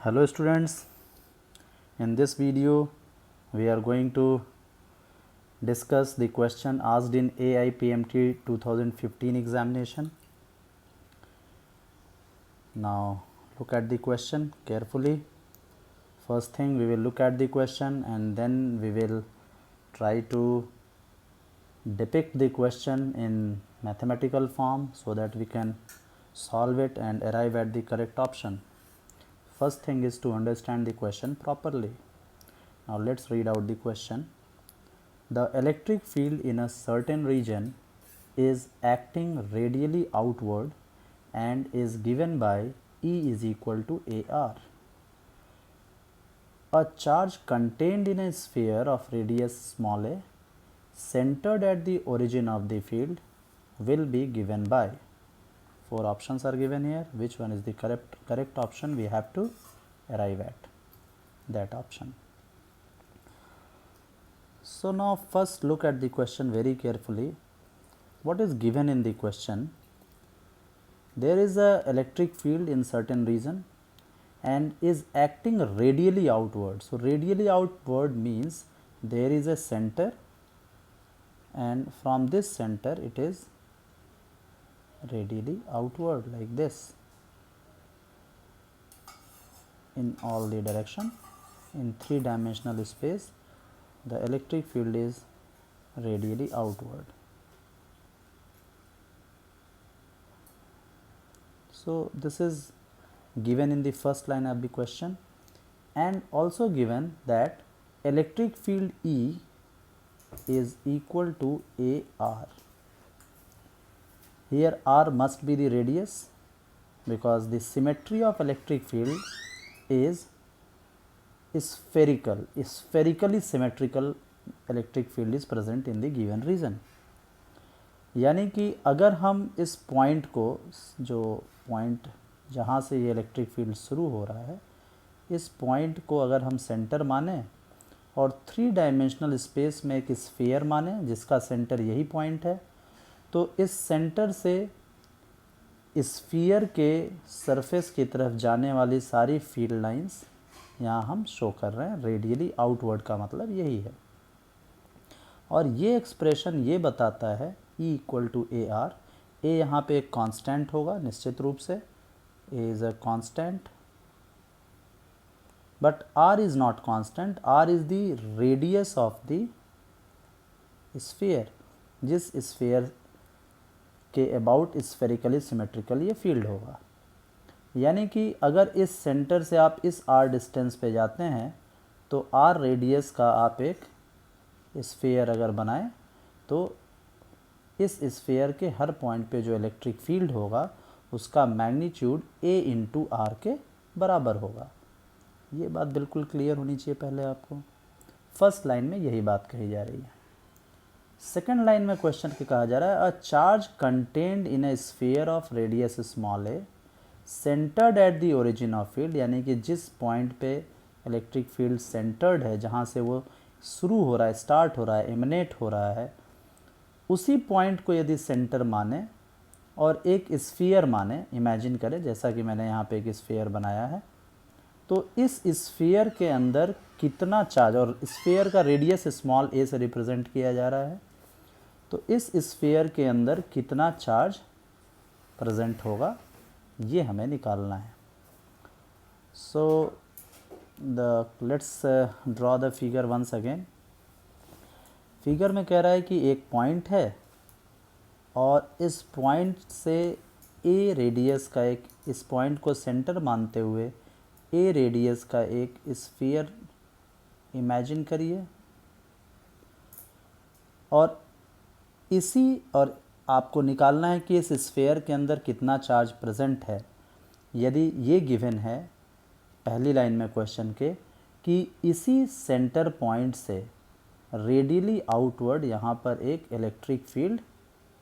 Hello students, in this video we are going to discuss the question asked in AIPMT 2015 examination. Now look at the question carefully. First thing, we will look at the question and then we will try to depict the question in mathematical form so that we can solve it and arrive at the correct option. First thing is to understand the question properly. Now let's read out the question. The electric field in a certain region is acting radially outward and is given by E is equal to AR. A charge contained in a sphere of radius small a centered at the origin of the field will be given by. Four options are given here. Which one is the correct option? We have to arrive at that option. So now first look at the question very carefully. What is given in the question? There is a electric field in certain region and is acting radially outward. So radially outward means there is a center and from this center it is radially outward like this in all the direction. In three-dimensional space the electric field is radially outward. So this is given in the first line of the question, and also given that electric field E is equal to AR. Here R must be the radius because the symmetry of electric field is spherical. Spherically symmetrical electric field is present in the given region. यानी कि अगर हम इस point को, जो point जहाँ से ये इलेक्ट्रिक फील्ड शुरू हो रहा है, इस पॉइंट को अगर हम सेंटर माने और थ्री डायमेंशनल स्पेस में एक स्फीयर माने जिसका सेंटर यही पॉइंट है, तो इस सेंटर से स्फीयर के सरफेस की तरफ जाने वाली सारी फील्ड लाइंस यहाँ हम शो कर रहे हैं. रेडियली आउटवर्ड का मतलब यही है. और ये एक्सप्रेशन ये बताता है E equal to A R. A यहाँ पे एक कांस्टेंट होगा निश्चित रूप से. A is a constant but R is not constant. R is the radius of the sphere, जिस स्फीयर के अबाउट स्फेरिकली सिमेट्रिकल ये फील्ड होगा. यानी कि अगर इस सेंटर से आप इस आर डिस्टेंस पे जाते हैं तो आर रेडियस का आप एक स्फीयर अगर बनाएं तो इस स्फीयर के हर पॉइंट पे जो इलेक्ट्रिक फील्ड होगा उसका मैग्नीट्यूड ए इंटू आर के बराबर होगा. ये बात बिल्कुल क्लियर होनी चाहिए पहले आपको. फर्स्ट लाइन में यही बात कही जा रही है. सेकेंड लाइन में क्वेश्चन के कहा जा रहा है a charge contained in a sphere of radius small A centred at the origin of field. यानी कि जिस पॉइंट पे इलेक्ट्रिक फील्ड सेंटर्ड है, जहाँ से वो शुरू हो रहा है, स्टार्ट हो रहा है, एमिनेट हो रहा है, उसी पॉइंट को यदि सेंटर माने और एक स्फीयर माने, इमेजिन करें जैसा कि मैंने यहाँ पे एक स्फीयर बनाया है, तो इस स्फीयर के अंदर कितना चार्ज, और स्फीयर का रेडियस स्मॉल ए से रिप्रेजेंट किया जा रहा है, तो इस स्फीयर के अंदर कितना चार्ज प्रेजेंट होगा ये हमें निकालना है. So let's draw the figure once again. Figure में कह रहा है कि एक पॉइंट है और इस पॉइंट से ए रेडियस का एक, इस पॉइंट को सेंटर मानते हुए ए रेडियस का एक स्फीयर इमेजिन करिए, और आपको निकालना है कि इस स्फीयर के अंदर कितना चार्ज प्रेजेंट है. यदि ये गिवन है पहली लाइन में क्वेश्चन के कि इसी सेंटर पॉइंट से रेडियली आउटवर्ड यहाँ पर एक इलेक्ट्रिक फील्ड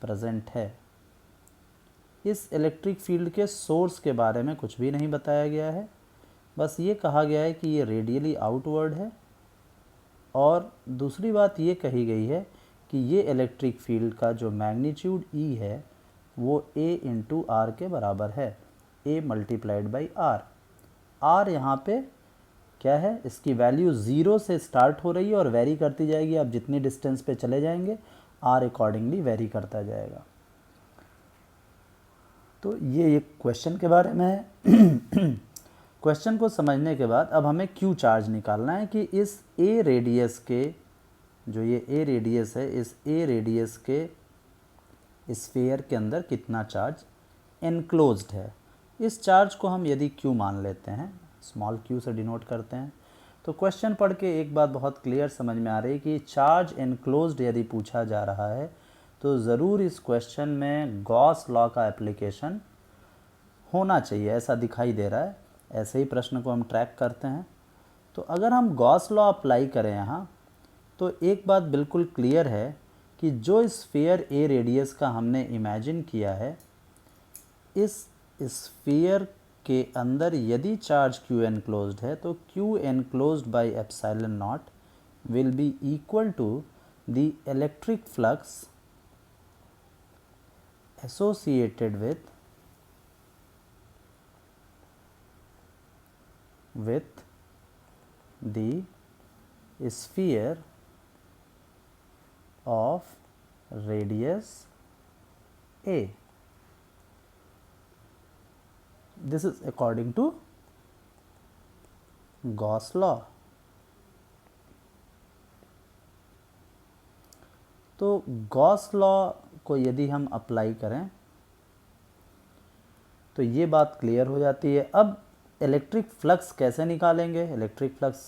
प्रेजेंट है. इस इलेक्ट्रिक फील्ड के सोर्स के बारे में कुछ भी नहीं बताया गया है, बस ये कहा गया है कि ये रेडियली आउटवर्ड है. और दूसरी बात ये कही गई है कि ये इलेक्ट्रिक फील्ड का जो मैग्नीट्यूड E है वो A इंटू आर के बराबर है, A multiplied by R. R यहाँ पे क्या है, इसकी वैल्यू 0 से स्टार्ट हो रही है और वेरी करती जाएगी। आप जितनी डिस्टेंस पे चले जाएंगे आर अकॉर्डिंगली वेरी करता जाएगा। तो ये एक क्वेश्चन के बारे में है। क्वेश्चन को समझने के बाद अब हमें क्यू चार्ज निकालना है कि इस ए रेडियस के, जो ये ए रेडियस है, इस ए रेडियस के स्फीयर के अंदर कितना चार्ज एनक्लोज्ड है। इस चार्ज को हम यदि क्यू मान लेते हैं, स्मॉल क्यू से डिनोट करते हैं, तो क्वेश्चन पढ़ के एक बात बहुत क्लियर समझ में आ रही है कि चार्ज एनक्लोज्ड यदि पूछा जा रहा है तो ज़रूर इस क्वेश्चन में गॉस लॉ का एप्लीकेशन होना चाहिए, ऐसा दिखाई दे रहा है। ऐसे ही प्रश्न को हम ट्रैक करते हैं। तो अगर हम गॉस लॉ अप्लाई करें यहाँ, तो एक बात बिल्कुल क्लियर है कि जो स्फीयर ए रेडियस का हमने इमेजिन किया है, इस स्फीयर के अंदर यदि चार्ज क्यू एनक्लोज्ड है तो Q enclosed by epsilon not will be equal to the electric flux associated with the sphere of radius a. This is according to Gauss law. तो गॉस लॉ को यदि हम apply करें तो ये बात क्लियर हो जाती है। अब इलेक्ट्रिक फ्लक्स कैसे निकालेंगे? इलेक्ट्रिक फ्लक्स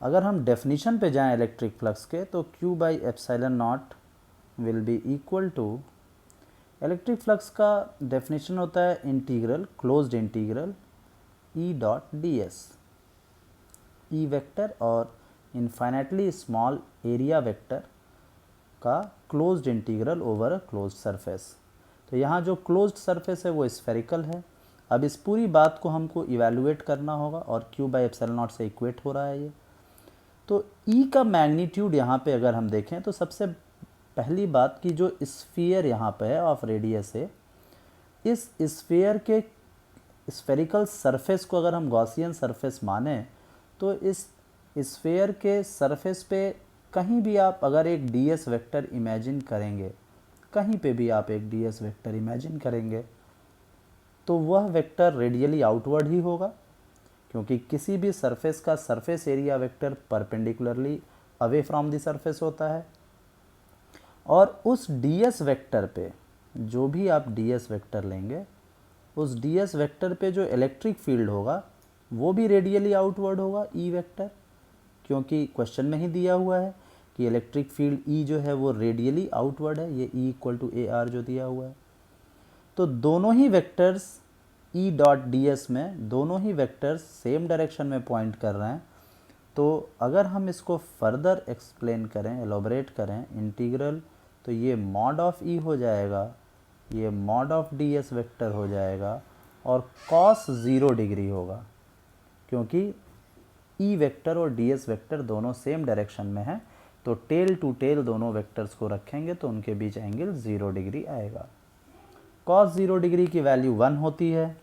अगर हम डेफिनेशन पे जाएं इलेक्ट्रिक फ्लक्स के, तो Q by epsilon not will be equal to, electric flux का डेफिनेशन होता है integral, closed integral E dot d s, E vector और इनफाइनाइटली स्मॉल एरिया वेक्टर का closed integral over a closed surface. तो यहाँ जो क्लोज्ड सरफेस है वो स्फेरिकल है। अब इस पूरी बात को हमको इवैल्यूएट करना होगा और Q बाई एप्सिलॉन नॉट से इक्वेट हो रहा है ये। तो E का मैग्नीट्यूड यहाँ पे अगर हम देखें तो सबसे पहली बात कि जो स्फीयर यहाँ पे है ऑफ रेडियस है, इस स्फीयर के स्फेरिकल सरफेस को अगर हम गॉसियन सरफेस माने तो इस स्फीयर के सरफेस पे कहीं भी आप अगर एक ds वेक्टर इमेजिन करेंगे, कहीं पे भी आप एक ds वेक्टर इमेजिन करेंगे तो वह वेक्टर रेडियली आउटवर्ड ही होगा, क्योंकि किसी भी सरफेस का surface area vector perpendicularly away from the surface होता है। और उस ds वेक्टर पे जो भी आप ds वेक्टर लेंगे, उस ds वेक्टर पे जो इलेक्ट्रिक फील्ड होगा वो भी रेडियली आउटवर्ड होगा, E वेक्टर, क्योंकि क्वेश्चन में ही दिया हुआ है कि इलेक्ट्रिक फील्ड E जो है वो रेडियली आउटवर्ड है, ये E इक्वल टू AR जो दिया हुआ है। तो दोनों ही वेक्टर्स E डॉट ds में दोनों ही वेक्टर्स सेम डायरेक्शन में पॉइंट कर रहे हैं। तो अगर हम इसको फर्दर एक्सप्लेन करें, एलोबरेट करें इंटीग्रल, तो ये मॉड ऑफ E हो जाएगा, ये मॉड ऑफ ds वेक्टर हो जाएगा और cos 0 डिग्री होगा, क्योंकि E वेक्टर और ds वेक्टर दोनों सेम डायरेक्शन में है। तो टेल टू टेल दोनों वेक्टर्स को रखेंगे तो उनके बीच एंगल 0 डिग्री आएगा। cos 0 डिग्री की वैल्यू 1 होती है।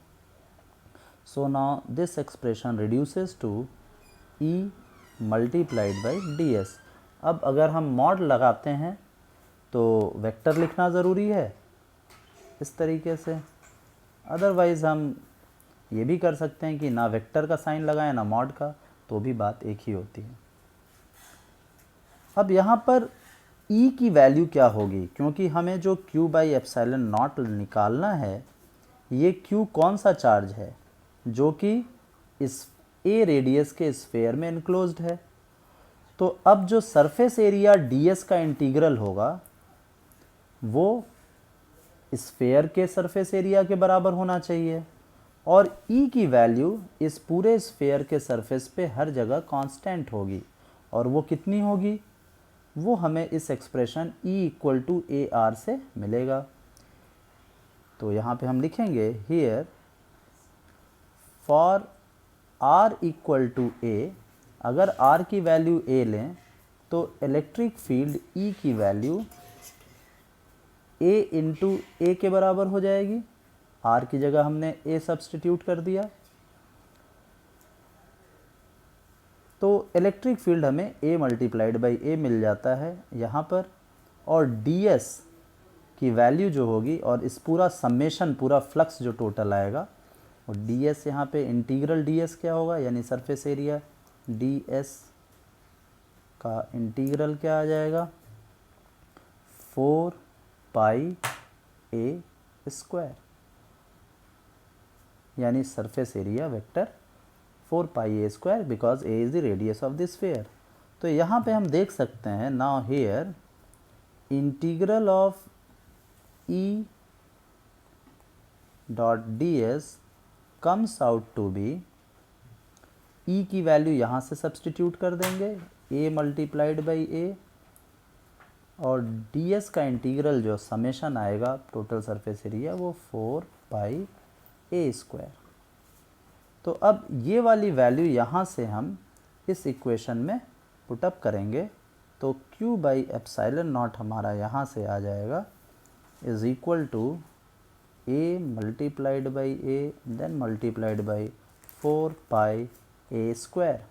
So now this expression reduces to E multiplied by ds। अब अगर हम मॉड लगाते हैं तो वेक्टर लिखना ज़रूरी है इस तरीके से, अदरवाइज़ हम ये भी कर सकते हैं कि ना वेक्टर का साइन लगाएं ना मॉड का, तो भी बात एक ही होती है। अब यहाँ पर E की वैल्यू क्या होगी, क्योंकि हमें जो Q बाई एप्सिलॉन नॉट निकालना है, ये Q कौन सा चार्ज है जो कि इस A रेडियस के स्फीयर में इनक्लोज्ड है। तो अब जो सरफेस एरिया ds का इंटीग्रल होगा वो स्फीयर के सरफेस एरिया के बराबर होना चाहिए, और E की वैल्यू इस पूरे स्फीयर के सरफेस पे हर जगह कांस्टेंट होगी, और वो कितनी होगी, वो हमें इस expression E equal to AR से मिलेगा। तो यहाँ पे हम लिखेंगे here for R equal to A, अगर R की वैल्यू A लें तो इलेक्ट्रिक फील्ड E की वैल्यू A इंटू A के बराबर हो जाएगी। R की जगह हमने A सब्सटीट्यूट कर दिया, तो इलेक्ट्रिक फील्ड हमें A मल्टीप्लाइड बाई ए मिल जाता है यहाँ पर, और ds की वैल्यू जो होगी और इस पूरा समेशन, पूरा फ्लक्स जो टोटल आएगा, और ds यहाँ पे इंटीग्रल ds क्या होगा, यानी सरफेस एरिया, ds का इंटीग्रल क्या आ जाएगा, 4 पाई a स्क्वायर, यानी surface area vector 4 pi a square, because a is the radius of the sphere. तो यहाँ पे हम देख सकते हैं, now here integral of E dot ds comes out to be, E की वैल्यू यहाँ से सब्सटीट्यूट कर देंगे, a मल्टीप्लाइड बाई a, और ds का इंटीग्रल जो समेशन आएगा टोटल सरफेस एरिया, वो 4 पाई a स्क्वायर। तो अब ये वाली वैल्यू यहाँ से हम इस इक्वेशन में पुटअप करेंगे, तो q बाई एप्साइलन नॉट हमारा यहाँ से आ जाएगा is equal to a multiplied by a then multiplied by 4 pi a square.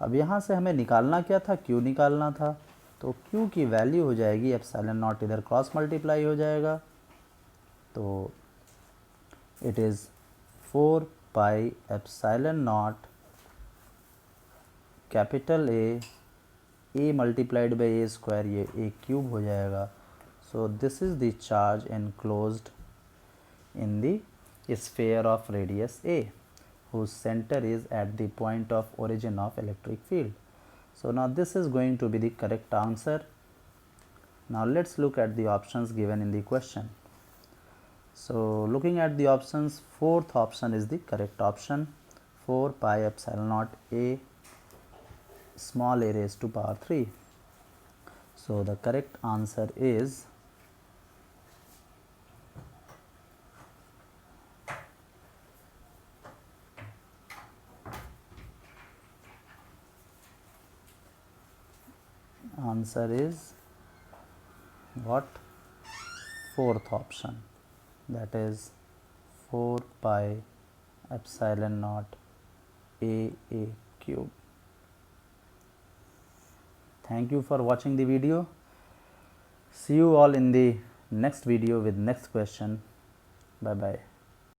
अब यहाँ से हमें निकालना क्या था, q निकालना था, तो q की वैल्यू हो जाएगी एप्साइलन नॉट, इधर क्रॉस मल्टीप्लाई हो जाएगा, तो it is 4 pi epsilon not capital A multiplied by A square, ये a क्यूब हो जाएगा। So this is the charge enclosed in the sphere of radius a, whose center is at the point of origin of electric field. So now this is going to be the correct answer. Now let's look at the options given in the question. So looking at the options, fourth option is the correct option, 4 pi epsilon naught a small a raised to power 3. So the correct answer is what? Fourth option, that is 4 pi epsilon naught a cube. Thank you for watching the video. See you all in the next video with next question. Bye bye.